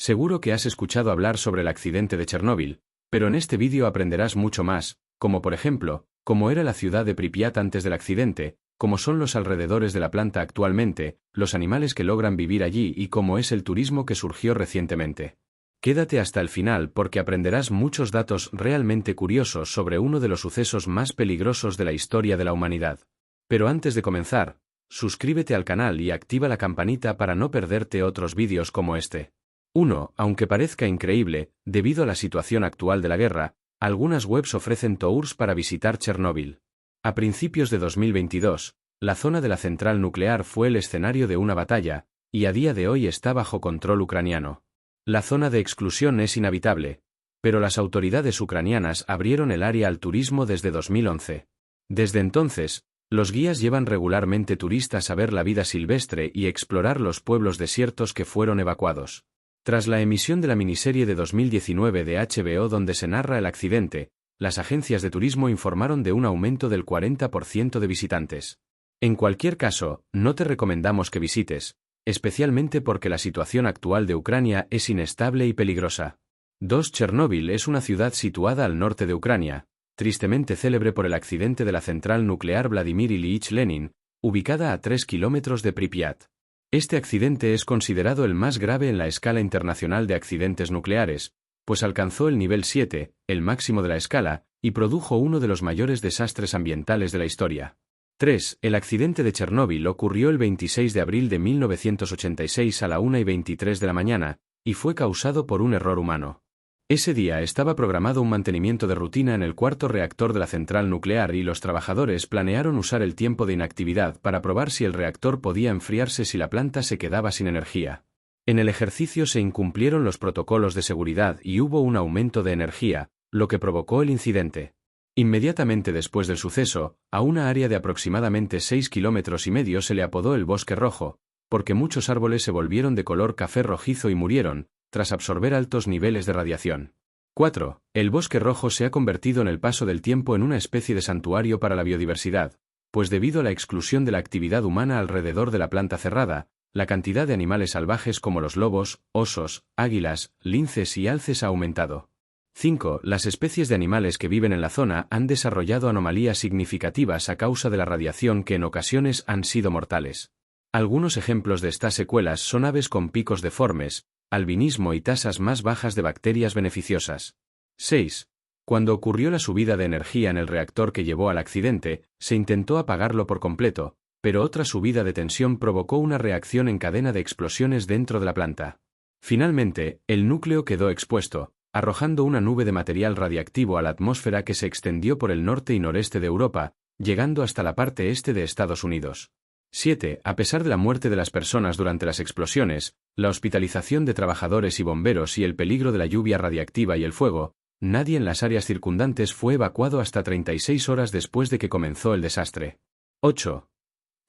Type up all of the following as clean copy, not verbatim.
Seguro que has escuchado hablar sobre el accidente de Chernóbil, pero en este vídeo aprenderás mucho más, como por ejemplo, cómo era la ciudad de Pripyat antes del accidente, cómo son los alrededores de la planta actualmente, los animales que logran vivir allí y cómo es el turismo que surgió recientemente. Quédate hasta el final porque aprenderás muchos datos realmente curiosos sobre uno de los sucesos más peligrosos de la historia de la humanidad. Pero antes de comenzar, suscríbete al canal y activa la campanita para no perderte otros vídeos como este. 1. Aunque parezca increíble, debido a la situación actual de la guerra, algunas webs ofrecen tours para visitar Chernóbil. A principios de 2022, la zona de la central nuclear fue el escenario de una batalla, y a día de hoy está bajo control ucraniano. La zona de exclusión es inhabitable, pero las autoridades ucranianas abrieron el área al turismo desde 2011. Desde entonces, los guías llevan regularmente turistas a ver la vida silvestre y explorar los pueblos desiertos que fueron evacuados. Tras la emisión de la miniserie de 2019 de HBO donde se narra el accidente, las agencias de turismo informaron de un aumento del 40% de visitantes. En cualquier caso, no te recomendamos que visites, especialmente porque la situación actual de Ucrania es inestable y peligrosa. 2. Chernóbil es una ciudad situada al norte de Ucrania, tristemente célebre por el accidente de la central nuclear Vladimir Ilyich Lenin, ubicada a 3 kilómetros de Pripyat. Este accidente es considerado el más grave en la escala internacional de accidentes nucleares, pues alcanzó el nivel 7, el máximo de la escala, y produjo uno de los mayores desastres ambientales de la historia. 3. El accidente de Chernóbil ocurrió el 26 de abril de 1986 a la 1:23 de la mañana, y fue causado por un error humano. Ese día estaba programado un mantenimiento de rutina en el cuarto reactor de la central nuclear y los trabajadores planearon usar el tiempo de inactividad para probar si el reactor podía enfriarse si la planta se quedaba sin energía. En el ejercicio se incumplieron los protocolos de seguridad y hubo un aumento de energía, lo que provocó el incidente. Inmediatamente después del suceso, a una área de aproximadamente 6,5 kilómetros se le apodó el Bosque Rojo, porque muchos árboles se volvieron de color café rojizo y murieron, tras absorber altos niveles de radiación. 4. El Bosque Rojo se ha convertido en el paso del tiempo en una especie de santuario para la biodiversidad, pues debido a la exclusión de la actividad humana alrededor de la planta cerrada, la cantidad de animales salvajes como los lobos, osos, águilas, linces y alces ha aumentado. 5. Las especies de animales que viven en la zona han desarrollado anomalías significativas a causa de la radiación que en ocasiones han sido mortales. Algunos ejemplos de estas secuelas son aves con picos deformes, albinismo y tasas más bajas de bacterias beneficiosas. 6. Cuando ocurrió la subida de energía en el reactor que llevó al accidente, se intentó apagarlo por completo, pero otra subida de tensión provocó una reacción en cadena de explosiones dentro de la planta. Finalmente, el núcleo quedó expuesto, arrojando una nube de material radiactivo a la atmósfera que se extendió por el norte y noreste de Europa, llegando hasta la parte este de Estados Unidos. 7. A pesar de la muerte de las personas durante las explosiones, la hospitalización de trabajadores y bomberos y el peligro de la lluvia radiactiva y el fuego, nadie en las áreas circundantes fue evacuado hasta 36 horas después de que comenzó el desastre. 8.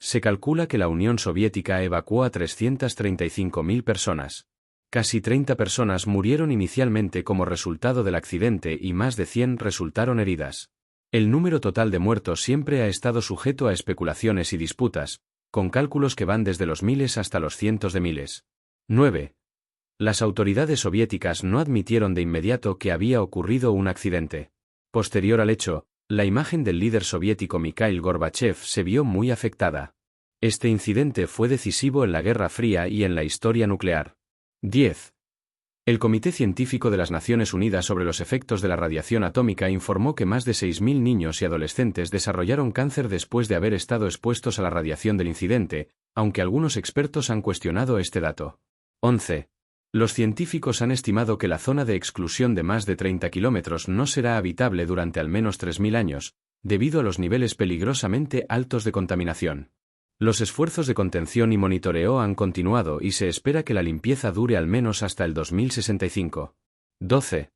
Se calcula que la Unión Soviética evacuó a 335.000 personas. Casi 30 personas murieron inicialmente como resultado del accidente y más de 100 resultaron heridas. El número total de muertos siempre ha estado sujeto a especulaciones y disputas, con cálculos que van desde los miles hasta los cientos de miles. 9. Las autoridades soviéticas no admitieron de inmediato que había ocurrido un accidente. Posterior al hecho, la imagen del líder soviético Mikhail Gorbachev se vio muy afectada. Este incidente fue decisivo en la Guerra Fría y en la historia nuclear. 10. El Comité Científico de las Naciones Unidas sobre los efectos de la radiación atómica informó que más de 6.000 niños y adolescentes desarrollaron cáncer después de haber estado expuestos a la radiación del incidente, aunque algunos expertos han cuestionado este dato. 11. Los científicos han estimado que la zona de exclusión de más de 30 kilómetros no será habitable durante al menos 3.000 años, debido a los niveles peligrosamente altos de contaminación. Los esfuerzos de contención y monitoreo han continuado y se espera que la limpieza dure al menos hasta el 2065. 12.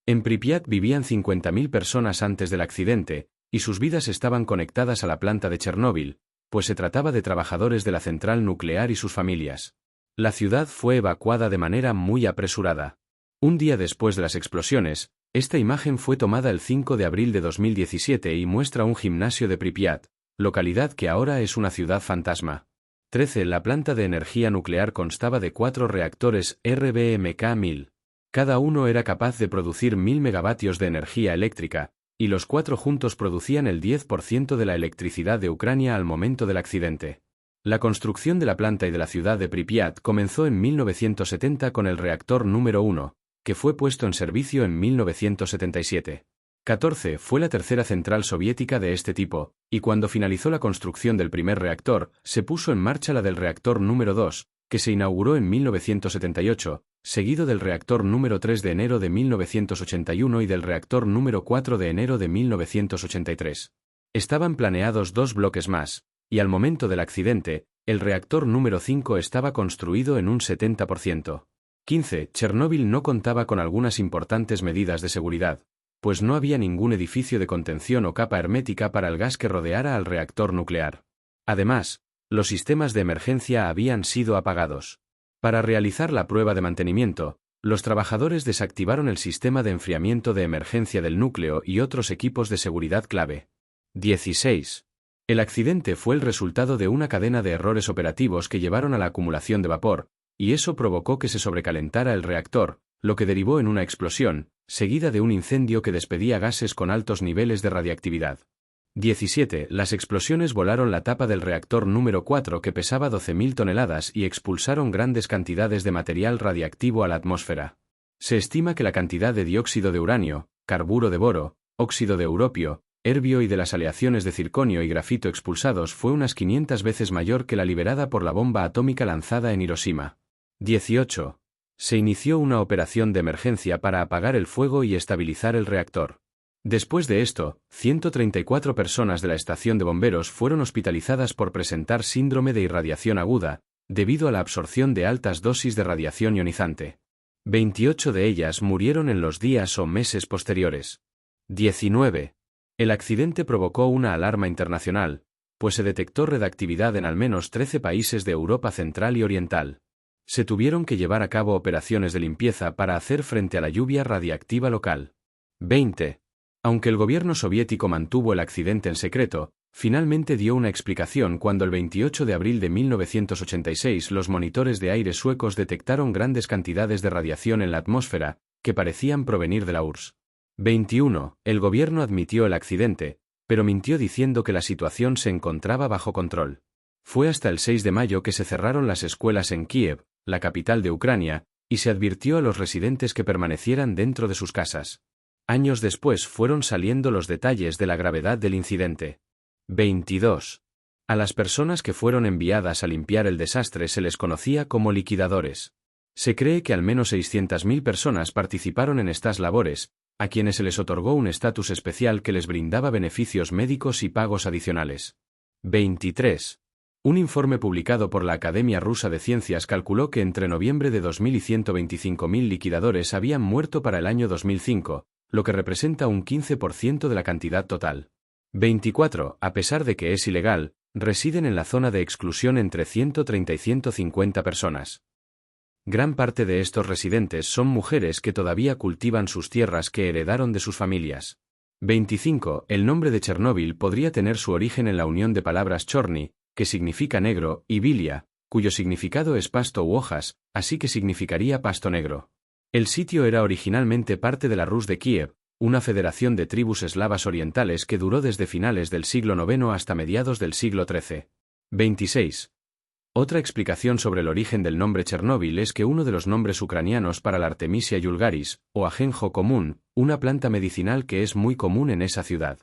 En Pripyat vivían 50.000 personas antes del accidente, y sus vidas estaban conectadas a la planta de Chernóbil, pues se trataba de trabajadores de la central nuclear y sus familias. La ciudad fue evacuada de manera muy apresurada. Un día después de las explosiones, esta imagen fue tomada el 5 de abril de 2017 y muestra un gimnasio de Pripyat, localidad que ahora es una ciudad fantasma. 13. La planta de energía nuclear constaba de 4 reactores RBMK-1000. Cada uno era capaz de producir 1000 megavatios de energía eléctrica, y los 4 juntos producían el 10% de la electricidad de Ucrania al momento del accidente. La construcción de la planta y de la ciudad de Pripyat comenzó en 1970 con el reactor número 1, que fue puesto en servicio en 1977. 14. Fue la tercera central soviética de este tipo, y cuando finalizó la construcción del primer reactor, se puso en marcha la del reactor número 2, que se inauguró en 1978, seguido del reactor número 3 de enero de 1981 y del reactor número 4 de enero de 1983. Estaban planeados 2 bloques más, y al momento del accidente, el reactor número 5 estaba construido en un 70%. 15. Chernóbil no contaba con algunas importantes medidas de seguridad, pues no había ningún edificio de contención o capa hermética para el gas que rodeara al reactor nuclear. Además, los sistemas de emergencia habían sido apagados. Para realizar la prueba de mantenimiento, los trabajadores desactivaron el sistema de enfriamiento de emergencia del núcleo y otros equipos de seguridad clave. 16. El accidente fue el resultado de una cadena de errores operativos que llevaron a la acumulación de vapor, y eso provocó que se sobrecalentara el reactor, lo que derivó en una explosión, seguida de un incendio que despedía gases con altos niveles de radiactividad. 17. Las explosiones volaron la tapa del reactor número 4 que pesaba 12.000 toneladas y expulsaron grandes cantidades de material radiactivo a la atmósfera. Se estima que la cantidad de dióxido de uranio, carburo de boro, óxido de europio, herbio y de las aleaciones de circonio y grafito expulsados fue unas 500 veces mayor que la liberada por la bomba atómica lanzada en Hiroshima. 18. Se inició una operación de emergencia para apagar el fuego y estabilizar el reactor. Después de esto, 134 personas de la estación de bomberos fueron hospitalizadas por presentar síndrome de irradiación aguda, debido a la absorción de altas dosis de radiación ionizante. 28 de ellas murieron en los días o meses posteriores. 19. El accidente provocó una alarma internacional, pues se detectó radiactividad en al menos 13 países de Europa Central y Oriental. Se tuvieron que llevar a cabo operaciones de limpieza para hacer frente a la lluvia radiactiva local. 20. Aunque el gobierno soviético mantuvo el accidente en secreto, finalmente dio una explicación cuando el 28 de abril de 1986 los monitores de aire suecos detectaron grandes cantidades de radiación en la atmósfera, que parecían provenir de la URSS. 21. El gobierno admitió el accidente, pero mintió diciendo que la situación se encontraba bajo control. Fue hasta el 6 de mayo que se cerraron las escuelas en Kiev, la capital de Ucrania, y se advirtió a los residentes que permanecieran dentro de sus casas. Años después fueron saliendo los detalles de la gravedad del incidente. 22. A las personas que fueron enviadas a limpiar el desastre se les conocía como liquidadores. Se cree que al menos 600.000 personas participaron en estas labores, a quienes se les otorgó un estatus especial que les brindaba beneficios médicos y pagos adicionales. 23. Un informe publicado por la Academia Rusa de Ciencias calculó que entre noviembre de 2000 y 125.000 liquidadores habían muerto para el año 2005, lo que representa un 15% de la cantidad total. 24. A pesar de que es ilegal, residen en la zona de exclusión entre 130 y 150 personas. Gran parte de estos residentes son mujeres que todavía cultivan sus tierras que heredaron de sus familias. 25. El nombre de Chernóbil podría tener su origen en la unión de palabras chorny, que significa negro, y bilia, cuyo significado es pasto u hojas, así que significaría pasto negro. El sitio era originalmente parte de la Rus de Kiev, una federación de tribus eslavas orientales que duró desde finales del siglo IX hasta mediados del siglo XIII. 26. Otra explicación sobre el origen del nombre Chernóbil es que uno de los nombres ucranianos para la Artemisia vulgaris, o ajenjo común, una planta medicinal que es muy común en esa ciudad.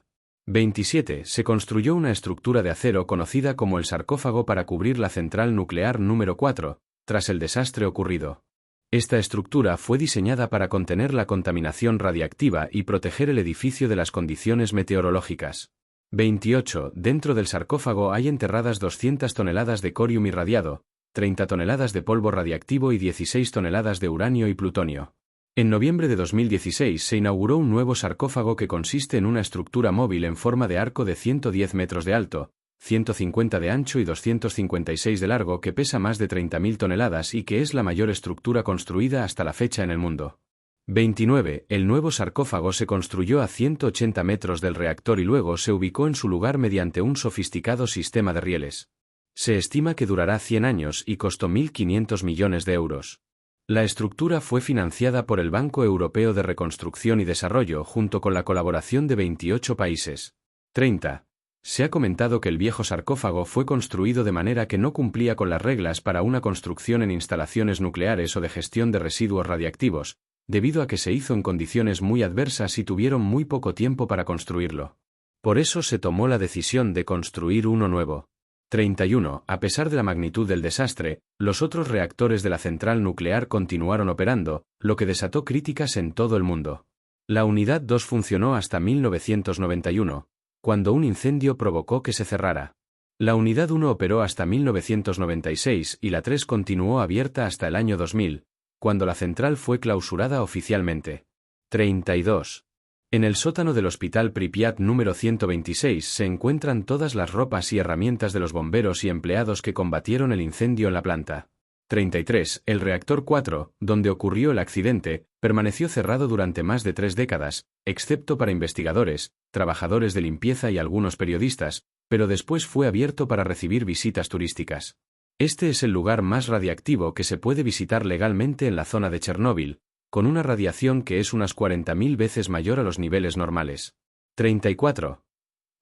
27. Se construyó una estructura de acero conocida como el sarcófago para cubrir la central nuclear número 4, tras el desastre ocurrido. Esta estructura fue diseñada para contener la contaminación radiactiva y proteger el edificio de las condiciones meteorológicas. 28. Dentro del sarcófago hay enterradas 200 toneladas de corium irradiado, 30 toneladas de polvo radiactivo y 16 toneladas de uranio y plutonio. En noviembre de 2016 se inauguró un nuevo sarcófago que consiste en una estructura móvil en forma de arco de 110 metros de alto, 150 de ancho y 256 de largo que pesa más de 30.000 toneladas y que es la mayor estructura construida hasta la fecha en el mundo. 29. El nuevo sarcófago se construyó a 180 metros del reactor y luego se ubicó en su lugar mediante un sofisticado sistema de rieles. Se estima que durará 100 años y costó 1.500 millones de euros. La estructura fue financiada por el Banco Europeo de Reconstrucción y Desarrollo junto con la colaboración de 28 países. 30. Se ha comentado que el viejo sarcófago fue construido de manera que no cumplía con las reglas para una construcción en instalaciones nucleares o de gestión de residuos radiactivos, debido a que se hizo en condiciones muy adversas y tuvieron muy poco tiempo para construirlo. Por eso se tomó la decisión de construir uno nuevo. 31. A pesar de la magnitud del desastre, los otros reactores de la central nuclear continuaron operando, lo que desató críticas en todo el mundo. La unidad 2 funcionó hasta 1991, cuando un incendio provocó que se cerrara. La unidad 1 operó hasta 1996 y la 3 continuó abierta hasta el año 2000, cuando la central fue clausurada oficialmente. 32. En el sótano del Hospital Pripyat número 126 se encuentran todas las ropas y herramientas de los bomberos y empleados que combatieron el incendio en la planta. 33. El reactor 4, donde ocurrió el accidente, permaneció cerrado durante más de 3 décadas, excepto para investigadores, trabajadores de limpieza y algunos periodistas, pero después fue abierto para recibir visitas turísticas. Este es el lugar más radiactivo que se puede visitar legalmente en la zona de Chernóbil, con una radiación que es unas 40.000 veces mayor a los niveles normales. 34.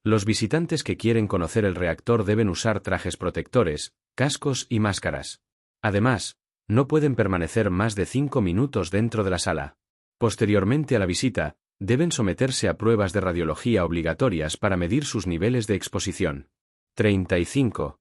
Los visitantes que quieren conocer el reactor deben usar trajes protectores, cascos y máscaras. Además, no pueden permanecer más de 5 minutos dentro de la sala. Posteriormente a la visita, deben someterse a pruebas de radiología obligatorias para medir sus niveles de exposición. 35.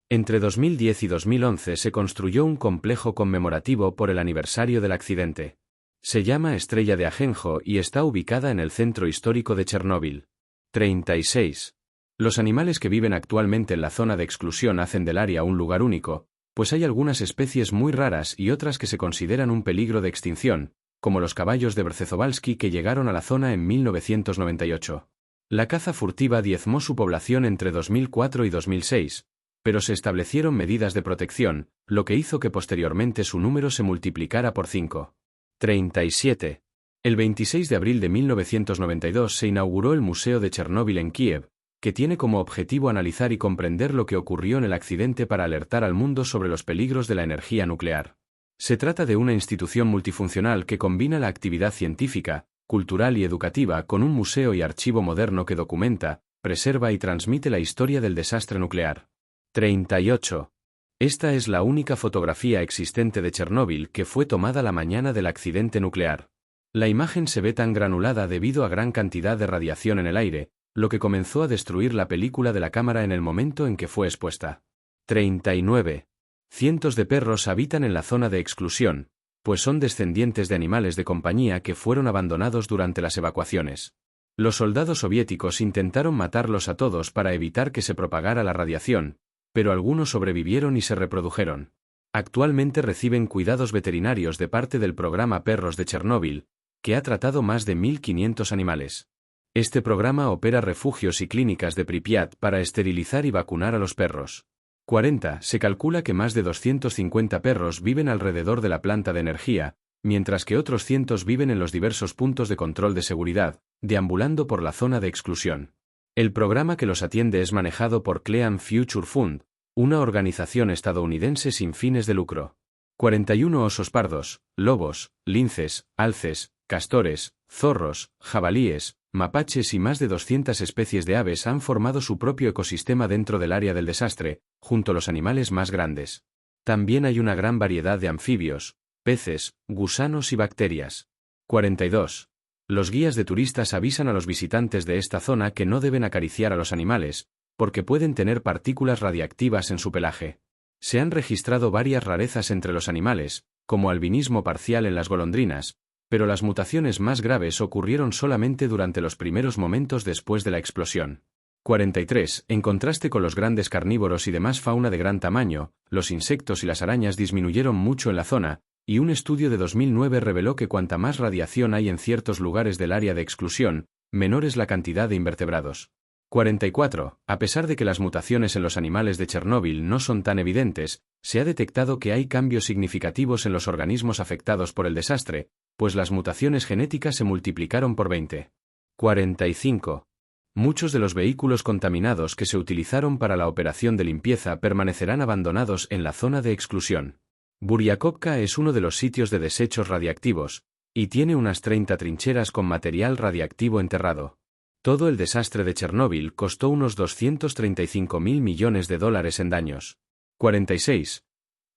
Entre 2010 y 2011 se construyó un complejo conmemorativo por el aniversario del accidente. Se llama Estrella de Ajenjo y está ubicada en el centro histórico de Chernóbil. 36. Los animales que viven actualmente en la zona de exclusión hacen del área un lugar único, pues hay algunas especies muy raras y otras que se consideran un peligro de extinción, como los caballos de Brzezovalski que llegaron a la zona en 1998. La caza furtiva diezmó su población entre 2004 y 2006, pero se establecieron medidas de protección, lo que hizo que posteriormente su número se multiplicara por 5. 37. El 26 de abril de 1992 se inauguró el Museo de Chernóbil en Kiev, que tiene como objetivo analizar y comprender lo que ocurrió en el accidente para alertar al mundo sobre los peligros de la energía nuclear. Se trata de una institución multifuncional que combina la actividad científica, cultural y educativa con un museo y archivo moderno que documenta, preserva y transmite la historia del desastre nuclear. 38. Esta es la única fotografía existente de Chernóbil que fue tomada la mañana del accidente nuclear. La imagen se ve tan granulada debido a gran cantidad de radiación en el aire, lo que comenzó a destruir la película de la cámara en el momento en que fue expuesta. 39. Cientos de perros habitan en la zona de exclusión, pues son descendientes de animales de compañía que fueron abandonados durante las evacuaciones. Los soldados soviéticos intentaron matarlos a todos para evitar que se propagara la radiación, pero algunos sobrevivieron y se reprodujeron. Actualmente reciben cuidados veterinarios de parte del programa Perros de Chernóbil, que ha tratado más de 1.500 animales. Este programa opera refugios y clínicas de Pripyat para esterilizar y vacunar a los perros. 40. Se calcula que más de 250 perros viven alrededor de la planta de energía, mientras que otros cientos viven en los diversos puntos de control de seguridad, deambulando por la zona de exclusión. El programa que los atiende es manejado por Clean Future Fund, una organización estadounidense sin fines de lucro. 41 osos pardos, lobos, linces, alces, castores, zorros, jabalíes, mapaches y más de 200 especies de aves han formado su propio ecosistema dentro del área del desastre, junto a los animales más grandes. También hay una gran variedad de anfibios, peces, gusanos y bacterias. 42. Los guías de turistas avisan a los visitantes de esta zona que no deben acariciar a los animales, porque pueden tener partículas radiactivas en su pelaje. Se han registrado varias rarezas entre los animales, como albinismo parcial en las golondrinas, pero las mutaciones más graves ocurrieron solamente durante los primeros momentos después de la explosión. 43. En contraste con los grandes carnívoros y demás fauna de gran tamaño, los insectos y las arañas disminuyeron mucho en la zona, y un estudio de 2009 reveló que cuanta más radiación hay en ciertos lugares del área de exclusión, menor es la cantidad de invertebrados. 44. A pesar de que las mutaciones en los animales de Chernóbil no son tan evidentes, se ha detectado que hay cambios significativos en los organismos afectados por el desastre, pues las mutaciones genéticas se multiplicaron por 20. 45. Muchos de los vehículos contaminados que se utilizaron para la operación de limpieza permanecerán abandonados en la zona de exclusión. Buriakovka es uno de los sitios de desechos radiactivos, y tiene unas 30 trincheras con material radiactivo enterrado. Todo el desastre de Chernóbil costó unos 235.000 millones de dólares en daños. 46.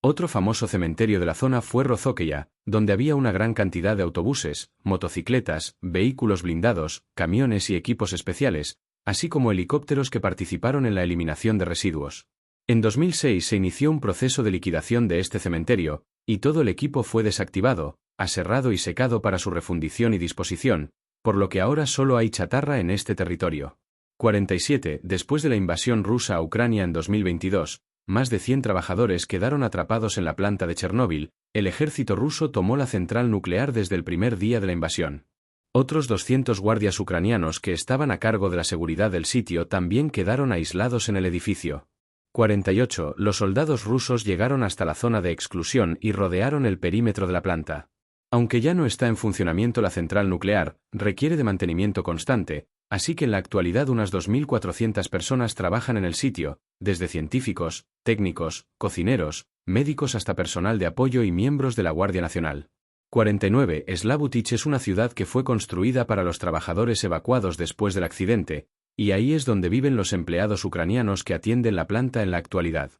Otro famoso cementerio de la zona fue Rozokeia, donde había una gran cantidad de autobuses, motocicletas, vehículos blindados, camiones y equipos especiales, así como helicópteros que participaron en la eliminación de residuos. En 2006 se inició un proceso de liquidación de este cementerio, y todo el equipo fue desactivado, aserrado y secado para su refundición y disposición, por lo que ahora solo hay chatarra en este territorio. 47. Después de la invasión rusa a Ucrania en 2022, más de 100 trabajadores quedaron atrapados en la planta de Chernóbil. El ejército ruso tomó la central nuclear desde el primer día de la invasión. Otros 200 guardias ucranianos que estaban a cargo de la seguridad del sitio también quedaron aislados en el edificio. 48. Los soldados rusos llegaron hasta la zona de exclusión y rodearon el perímetro de la planta. Aunque ya no está en funcionamiento la central nuclear, requiere de mantenimiento constante, así que en la actualidad unas 2.400 personas trabajan en el sitio, desde científicos, técnicos, cocineros, médicos hasta personal de apoyo y miembros de la Guardia Nacional. 49. Slabutich es una ciudad que fue construida para los trabajadores evacuados después del accidente, y ahí es donde viven los empleados ucranianos que atienden la planta en la actualidad.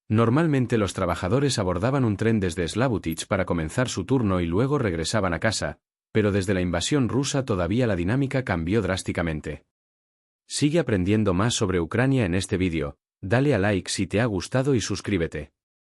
Normalmente los trabajadores abordaban un tren desde Slabutich para comenzar su turno y luego regresaban a casa, pero desde la invasión rusa todavía la dinámica cambió drásticamente. Sigue aprendiendo más sobre Ucrania en este vídeo, dale a like si te ha gustado y suscríbete.